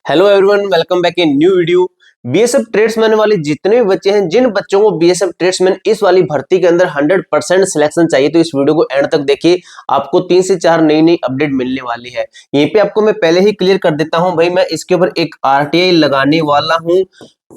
Hello everyone, welcome back in new video. BSF tradesman वाले जितने भी बच्चे हैं, जिन बच्चों को बीएसएफ ट्रेड्समैन इस वाली भर्ती के अंदर 100% सिलेक्शन चाहिए, तो इस वीडियो को एंड तक देखिए। आपको 3 से 4 नई नई अपडेट मिलने वाली है। यहीं पे आपको मैं पहले ही क्लियर कर देता हूं भाई, मैं इसके ऊपर एक आरटीआई लगाने वाला हूं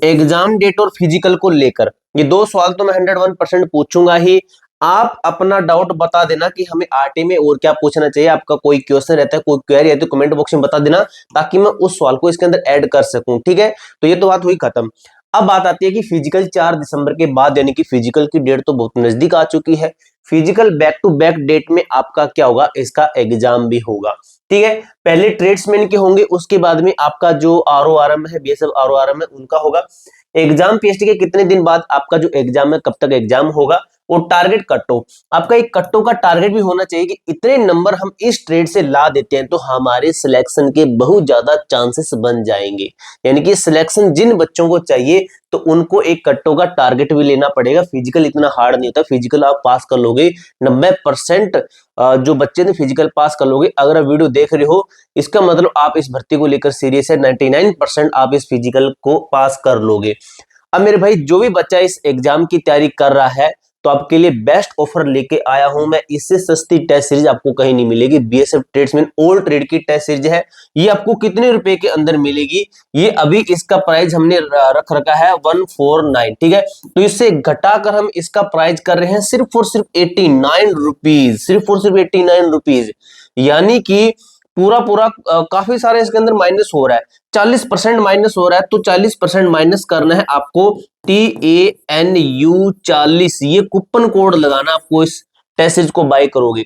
एग्जाम डेट और फिजिकल को लेकर। ये 2 सवाल तो मैं 101% पूछूंगा ही। आप अपना डाउट बता देना कि हमें आरटी में और क्या पूछना चाहिए। आपका कोई क्वेश्चन रहता है, कोई क्वेरी है तो कमेंट बॉक्स में बता देना, ताकि मैं उस सवाल को इसके अंदर ऐड कर सकूं। ठीक है, तो ये तो बात हुई खत्म। अब बात आती है कि फिजिकल 4 दिसंबर के बाद, यानी कि फिजिकल की डेट तो बहुत नजदीक आ चुकी है। Physical back to back date में आपका क्या होगा, इसका एग्जाम भी होगा। ठीक है, पहले ट्रेड्समैन के होंगे, उसके बाद में आपका जो आरओआरएम है, बीएसएफ आरओआरएम है, उनका होगा एग्जाम। पीएचडी के कितने दिन बाद आपका जो एग्जाम है, कब तक एग्जाम होगा, और टारगेट कट ऑफ। आपका एक कट ऑफ का टारगेट भी होना चाहिए कि इतने नंबर हम इस ट्रेड से ला देते हैं तो हमारे सिलेक्शन के बहुत ज्यादा चांसेस बन जाएंगे। यानी कि सिलेक्शन जिन बच्चों को चाहिए तो उनको एक कट ऑफ का टारगेट भी लेना पड़ेगा। फिजिकल इतना हार्ड नहीं होता, फिजिकल आप पास कर लोगे 90%। जो बच्चे ने फिजिकल पास कर लोगे। अगर आप वीडियो देख रहे हो, इसका मतलब आप इस भर्ती को लेकर सीरियस है। 99% आप इस फिजिकल को पास कर लोगे। अब मेरे भाई, जो भी बच्चा इस एग्जाम की तैयारी कर रहा है, तो आपके लिए बेस्ट ऑफर लेके आया हूं मैं। इससे सस्ती टेस्ट सीरीज आपको कहीं नहीं मिलेगी। बीएसएफ ट्रेड्समैन ऑल ट्रेड की टेस्ट सीरीज है। ये आपको कितने रुपए के अंदर मिलेगी, ये अभी इसका प्राइस हमने रख रखा है 149। ठीक है, तो इससे घटाकर हम इसका प्राइस कर रहे हैं सिर्फ और सिर्फ 89 रुपीज, सिर्फ और सिर्फ 89 रुपीज। यानी कि पूरा पूरा काफी सारे इसके अंदर माइनस हो रहा है। 40% माइनस हो रहा है, तो 40% माइनस करना है आपको। TANU40 ये कूपन कोड लगाना आपको इस टेस्ट सीरीज को बाय करोगे।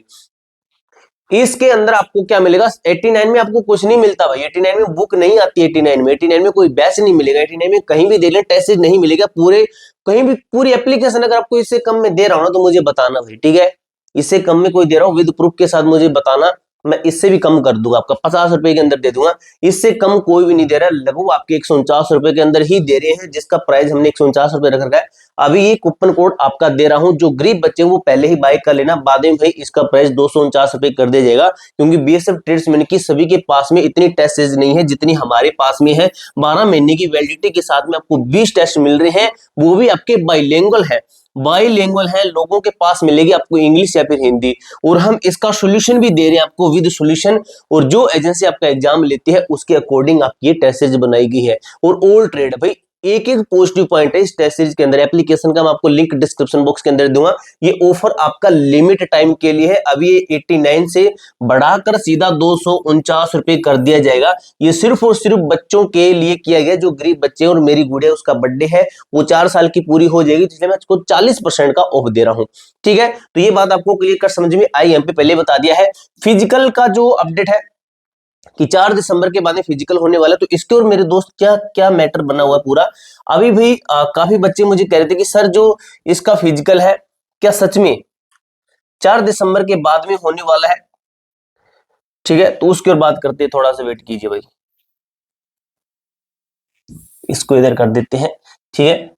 इसके अंदर आपको क्या मिलेगा, 89 में आपको कुछ नहीं मिलता भाई। 89 में बुक नहीं आती, 89 में कोई बैच नहीं मिलेगा। 89 में कहीं भी दे लें टेस्ट सीरीज नहीं मिलेगा। पूरे कहीं भी पूरी एप्लीकेशन अगर आपको इससे कम में दे रहा हूं ना, तो मुझे बताना भाई। ठीक है, इससे कम में कोई दे रहा हूं विद प्रूफ के साथ, मुझे बताना। मैं इससे भी कम कर दूंगा, आपका 50 रुपए के अंदर दे दूंगा। इससे कम कोई भी नहीं दे रहा है। लगभग आपके 149 रुपए के अंदर ही दे रहे हैं, जिसका प्राइस हमने 149 रुपए रख रखा है। अभी ये कूपन कोड आपका दे रहा हूं, जो गरीब बच्चे वो पहले ही बाय कर लेना। बाद में भाई इसका प्राइस 249 रुपए कर दिया जाएगा, क्योंकि बीएसएफ ट्रेड्समैन की सभी के पास में इतनी टेस्ट सीरीज नहीं है जितनी हमारे पास में है। 12 महीने की वैलिडिटी के साथ में आपको 20 टेस्ट मिल रहे हैं, वो भी आपके बाइलिंगुअल है। बाइलिंगुअल है, लोगों के पास मिलेगी आपको इंग्लिश या फिर हिंदी। और हम इसका सॉल्यूशन भी दे रहे हैं आपको विद सॉल्यूशन। और जो एजेंसी आपका एग्जाम लेती है उसके अकॉर्डिंग आपकी ये टेस्ट सीरीज बनाई गई है। और ऑल ट्रेड भाई, एक एक पॉजिटिव पॉइंट है इस टेस्ट सीरीज के अंदर। एप्लीकेशन का मैं आपको लिंक डिस्क्रिप्शन बॉक्स के अंदर दूंगा। ये ऑफर आपका लिमिट टाइम के लिए है। अभी ये 89 से बढ़ाकर सीधा 249 रुपए कर दिया जाएगा। ये सिर्फ और सिर्फ बच्चों के लिए किया गया, जो गरीब बच्चे हैं। और मेरी गुड़िया, उसका बर्थडे है, वो 4 साल की पूरी हो जाएगी, इसलिए मैं इसको 40% का ऑफ दे रहा हूं। ठीक है, तो ये बात आपको क्लियर कर समझ में आई। यहाँ पे पहले बता दिया है। फिजिकल का जो अपडेट है कि 4 दिसंबर के बाद में फिजिकल होने वाला है, तो इसके और मेरे दोस्त क्या क्या मैटर बना हुआ है पूरा। अभी भी काफी बच्चे मुझे कह रहे थे कि सर, जो इसका फिजिकल है, क्या सच में 4 दिसंबर के बाद में होने वाला है? ठीक है, तो उसकी और बात करते हैं, थोड़ा सा वेट कीजिए भाई, इसको इधर कर देते हैं। ठीक है,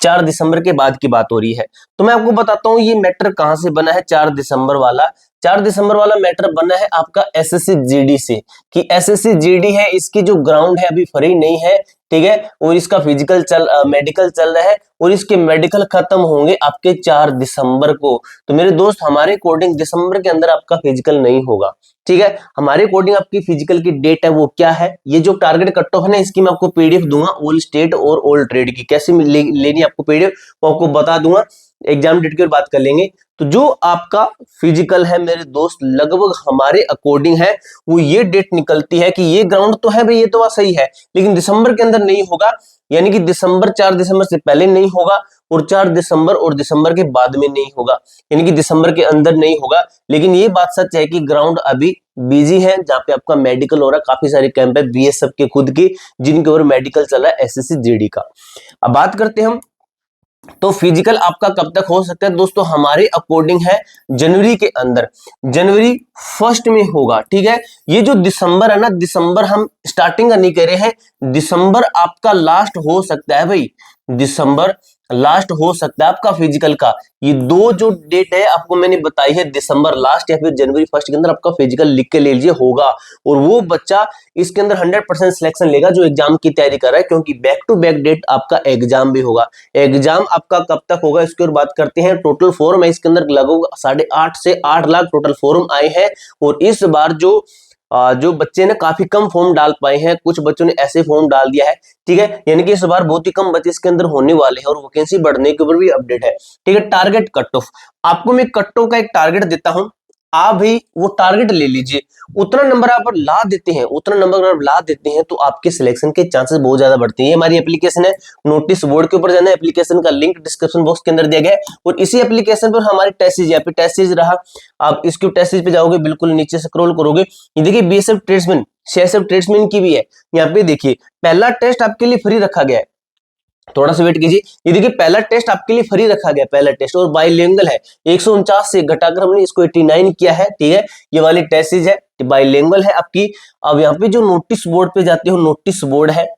4 दिसंबर के बाद की बात हो रही है, तो मैं आपको बताता हूं ये मैटर कहां से बना है। 4 दिसंबर वाला, 4 दिसंबर वाला मैटर बना है आपका एसएससी जीडी से। कि एसएससी जीडी है, इसकी जो ग्राउंड है अभी फ्री नहीं है। ठीक है, और इसका फिजिकल मेडिकल चल रहा है, और इसके मेडिकल खत्म होंगे आपके 4 दिसंबर को। तो मेरे दोस्त, हमारे अकॉर्डिंग दिसंबर के अंदर आपका फिजिकल नहीं होगा। ठीक है, हमारे अकॉर्डिंग आपकी फिजिकल की डेट है वो क्या है, ये जो टारगेट कट ऑफ है ना, इसकी मैं आपको पीडीएफ दूंगा। ऑल स्टेट और ऑल ट्रेड की कैसे लेनी है आपको पीडीएफ, वो आपको बता दूंगा। एग्जाम डेट की बात कर लेंगे। तो जो आपका फिजिकल है मेरे दोस्त, लगभग हमारे अकॉर्डिंग है, वो ये डेट निकलती है कि ये ग्राउंड तो है भाई, ये तो बात सही है, लेकिन दिसंबर के अंदर नहीं होगा। यानी कि दिसंबर 4 दिसंबर से पहले नहीं होगा, और 4 दिसंबर और दिसंबर के बाद में नहीं होगा। यानी कि दिसंबर के अंदर नहीं होगा। लेकिन ये बात सच है कि ग्राउंड अभी बिजी है, जहां पे आपका मेडिकल हो रहा है। काफी सारे कैंप है बीएसएफ के खुद के, जिनके ऊपर मेडिकल चल रहा है एसएससी जीडी का। अब बात करते हैं हम, तो फिजिकल आपका कब तक हो सकता है दोस्तों, हमारे अकॉर्डिंग है जनवरी के अंदर, जनवरी 1 में होगा। ठीक है, ये जो दिसंबर है ना, दिसंबर हम स्टार्टिंग का नहीं कह रहे हैं, दिसंबर आपका लास्ट हो सकता है भाई। दिसंबर लास्ट हो सकता है आपका फिजिकल का। ये दो जो डेट है आपको मैंने बताई है, दिसंबर लास्ट या फिर जनवरी फर्स्ट के अंदर आपका फिजिकल लिख के ले लीजिए होगा। और वो बच्चा इसके अंदर 100% सिलेक्शन लेगा जो एग्जाम की तैयारी कर रहा है, क्योंकि बैक टू बैक डेट आपका एग्जाम भी होगा। एग्जाम आपका कब तक होगा इसकी और बात करते हैं। टोटल फॉर्म है इसके अंदर लगभग 8.5 से 8 लाख टोटल फॉर्म आए हैं। और इस बार जो बच्चे ने काफी कम फॉर्म डाल पाए हैं, कुछ बच्चों ने ऐसे फॉर्म डाल दिया है, ठीक है। यानी कि इस बार बहुत ही कम बच्चे इसके अंदर होने वाले हैं और वैकेंसी बढ़ने के ऊपर भी अपडेट है, ठीक है। टारगेट कट ऑफ, आपको मैं कट ऑफ का एक टारगेट देता हूं, आप भी वो टारगेट ले लीजिए। उतना नंबर आप ला देते हैं, उतना नंबर अगर ला देते हैं तो आपके सिलेक्शन के चांसेस बहुत ज्यादा बढ़ते हैं। ये हमारी एप्लीकेशन है, नोटिस बोर्ड के ऊपर जाना है, एप्लीकेशन का लिंक डिस्क्रिप्शन बॉक्स के अंदर दिया गया है। और इसी एप्लीकेशन पर हमारी टेस्ट सीरीज, यहाँ पे टेस्ट सीरीज रहा, आप इसके टेस्ट सीरीज पे जाओगे, बिल्कुल नीचे स्क्रॉल करोगे, ये देखिए बीएसएफ ट्रेड्समैन, सीएसएफ ट्रेड्समैन की भी है। यहाँ पे देखिए पहला टेस्ट आपके लिए फ्री रखा गया है, थोड़ा सा वेट कीजिए। ये देखिए पहला टेस्ट आपके लिए फ्री रखा गया, पहला टेस्ट, और बाइलिंगुअल है। 149 से घटाकर हमने इसको 89 किया है, ठीक है। ये वाली टेस्ट सीरीज है, बाइलिंगुअल है आपकी। अब यहाँ पे जो नोटिस बोर्ड पे जाते हो, नोटिस बोर्ड है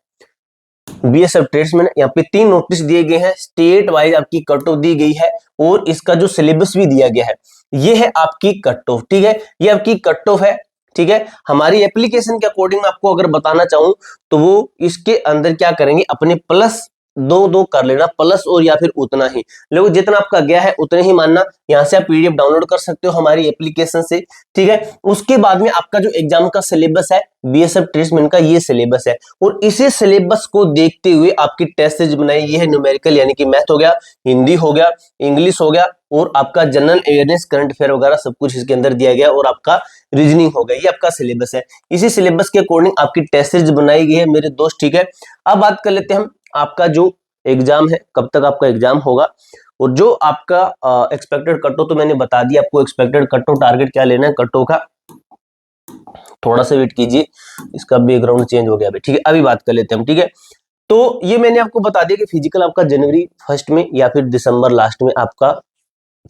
बीएसएफ ट्रेड्समैन, यहाँ पे 3 नोटिस दिए गए हैं, स्टेट वाइज आपकी कट ऑफ दी गई है और इसका जो सिलेबस भी दिया गया है। ये है आपकी कट ऑफ, ठीक है, ये आपकी कट ऑफ है, ठीक है। हमारी एप्लीकेशन के अकॉर्डिंग आपको अगर बताना चाहूं तो वो इसके अंदर क्या करेंगे, अपने प्लस दो कर लेना, प्लस और या फिर उतना ही, लोग जितना आपका गया है उतने ही मानना। यहाँ से आप पीडीएफ डाउनलोड कर सकते हो हमारी एप्लीकेशन से, ठीक है। उसके बाद में आपका जो एग्जाम का सिलेबस है बीएसएफ ट्रेड्समैन का, ये सिलेबस है, और इसी सिलेबस को देखते हुए आपकी टेस्ट सीरीज बनाई। ये है न्यूमेरिकल, यानी कि मैथ हो गया, हिंदी हो गया, इंग्लिश हो गया, और आपका जनरल अवेयरनेस, करंट अफेयर वगैरह सब कुछ इसके अंदर दिया गया, और आपका रीजनिंग हो गया। ये आपका सिलेबस है, इसी सिलेबस के अकॉर्डिंग आपकी टेस्ट सीरीज बनाई गई है मेरे दोस्त, ठीक है। अब बात कर लेते हैं हम आपका जो एग्जाम है, कब तक आपका एग्जाम होगा, और जो आपका एक्सपेक्टेड कट-ऑफ तो मैंने बता दिया आपको। एक्सपेक्टेड कट-ऑफ टारगेट क्या लेना है कट-ऑफ का, थोड़ा सा वेट कीजिए, इसका बैकग्राउंड चेंज हो गया अभी, ठीक है। अभी बात कर लेते हैं हम, ठीक है। तो ये मैंने आपको बता दिया कि फिजिकल आपका जनवरी फर्स्ट में या फिर दिसंबर लास्ट में आपका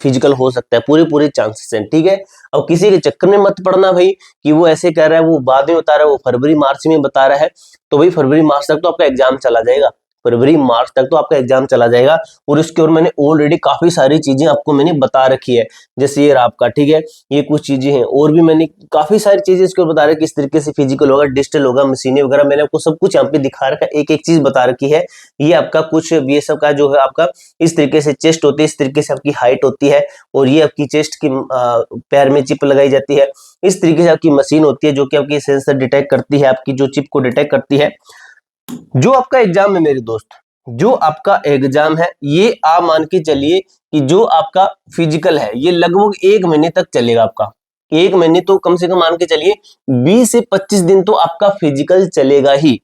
फिजिकल हो सकता है, पूरे चांसेस हैं, ठीक है। अब किसी के चक्कर में मत पड़ना भाई कि वो ऐसे कह रहा है, वो बाद में बता रहा है, वो फरवरी मार्च में बता रहा है, तो भाई फरवरी मार्च तक तो आपका एग्जाम चला जाएगा, फरवरी मार्च तक तो आपका एग्जाम चला जाएगा। और इसके और मैंने ऑलरेडी काफी सारी चीजें आपको मैंने बता रखी है, जैसे ये आपका, ठीक है, ये कुछ चीजें हैं, और भी मैंने काफी सारी चीजें इसके बता रही, किस तरीके से फिजिकल होगा, डिजिटल होगा, मशीनें वगैरह, मैंने आपको सब कुछ यहाँ पे दिखा रखा है, एक एक चीज बता रखी है। ये आपका कुछ बीएसएफ का जो है आपका इस तरीके से चेस्ट होती है, इस तरीके से आपकी हाइट होती है, और ये आपकी चेस्ट की पैर में चिप लगाई जाती है, इस तरीके से आपकी मशीन होती है जो कि आपकी सेंसर डिटेक्ट करती है, आपकी जो चिप को डिटेक्ट करती है। जो आपका एग्जाम है मेरे दोस्त, जो आपका एग्जाम है, ये आप मान के चलिए कि जो आपका फिजिकल है ये लगभग 1 महीने तक चलेगा आपका, 1 महीने तो कम से कम मान के चलिए 20 से 25 दिन तो आपका फिजिकल चलेगा ही।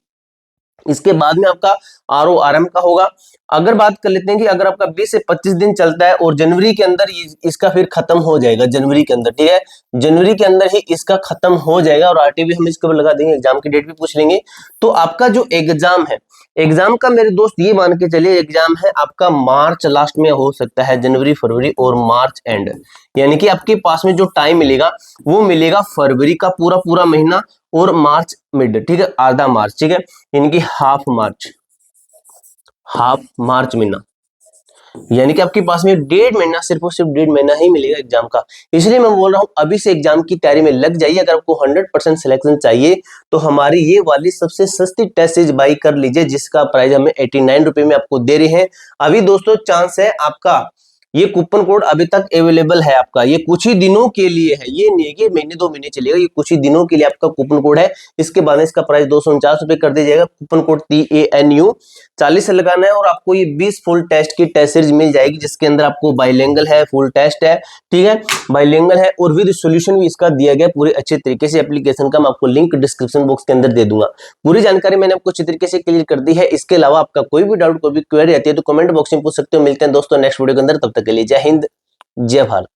इसके बाद में आपका आरओआरएम का होगा। अगर बात कर लेते हैं कि अगर आपका 20 से 25 दिन चलता है और जनवरी के अंदर इसका फिर खत्म हो जाएगा, जनवरी के अंदर, ठीक है, जनवरी के अंदर ही इसका खत्म हो जाएगा, और आरटीबी हम इसके ऊपर लगा देंगे, एग्जाम की डेट भी पूछ लेंगे। तो आपका जो एग्जाम है, एग्जाम का मेरे दोस्त ये मान के चलिए एग्जाम है आपका मार्च लास्ट में हो सकता है, जनवरी, फरवरी और मार्च एंड, यानी कि आपके पास में जो टाइम मिलेगा वो मिलेगा फरवरी का पूरा महीना और मार्च मिड, ठीक है, आधा मार्च, ठीक है, यानी कि हाफ मार्च महीना, यानी कि आपके पास में 1.5 महीना, सिर्फ और सिर्फ 1.5 महीना ही मिलेगा एग्जाम का। इसलिए मैं बोल रहा हूं अभी से एग्जाम की तैयारी में लग जाइए। अगर आपको 100% सिलेक्शन चाहिए तो हमारी ये वाली सबसे सस्ती टेस्ट सीरीज बाई कर लीजिए, जिसका प्राइस हमें 89 रुपए में आपको दे रहे हैं। अभी दोस्तों चांस है आपका, ये कूपन कोड अभी तक अवेलेबल है आपका, ये कुछ ही दिनों के लिए है, ये नहीं है कि महीने 2 महीने चलेगा, ये कुछ ही दिनों के लिए आपका कूपन कोड है। इसके बाद इसका प्राइस 249 रुपए कर दिया जाएगा। कूपन कोड TANU 40 से लगाना है और आपको ये 20 फुल टेस्ट की टेस्ट सीरीज मिल जाएगी, जिसके अंदर आपको बाइलिंगुअल है, फुल टेस्ट है, ठीक है, बाइलिंगुअल है, और विद सॉल्यूशन भी इसका दिया गया पूरे अच्छे तरीके से। एप्लीकेशन का मैं आपको लिंक डिस्क्रिप्शन बॉक्स के अंदर दे दूंगा। पूरी जानकारी मैंने आपको अच्छे तरीके से क्लियर कर दी है। इसके अलावा आपका कोई भी डाउट, कोई भी क्वेरी आती है तो कमेंट बॉक्स में पूछ सकते हो। मिलते हैं दोस्तों नेक्स्ट वीडियो के अंदर, तब तक के लिए जय हिंद, जय भारत।